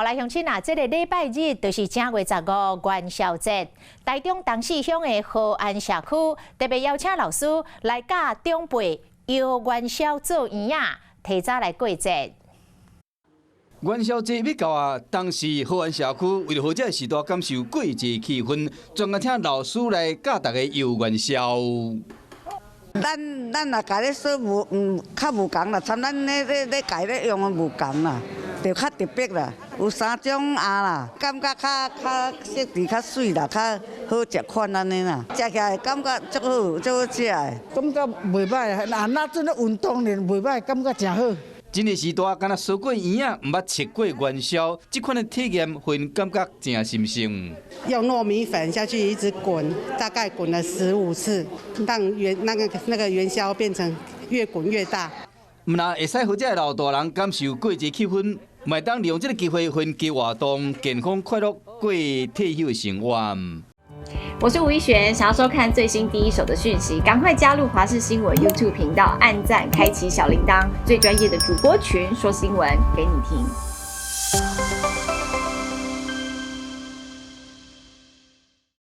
来乡亲啊，这个礼拜日就是正月15元宵节，台中东势乡的和安社区特别邀请老师来教长辈摇元宵做圆仔，提早来过节。元宵节要到啊，当时和安社区为了好这时代感受过节气氛，专门请老师来教大家摇元宵。咱也家咧说较无共啦，参咱咧家咧用的无共啦，就较特别啦。有3种鸭啦，感觉较色质较水啦，较好食款安尼啦，食起来感觉足好，足好食的。感觉袂歹，那阵咧运动咧袂歹，感觉真好。这个时代，敢若烧过圆仔，毋捌吃过元宵，这款的体验，会感觉真新鲜。用糯米粉下去一直滚，大概滚了15次，让那个元宵变成越滚越大。那会使好这老大人感受过节气氛，麦当利用这个机会分期活动，健康快乐过退休的生活。我是吴一璇，想要收看最新第一手的讯息，赶快加入华视新闻 YouTube 频道，按赞，开启小铃铛，最专业的主播群说新闻给你听。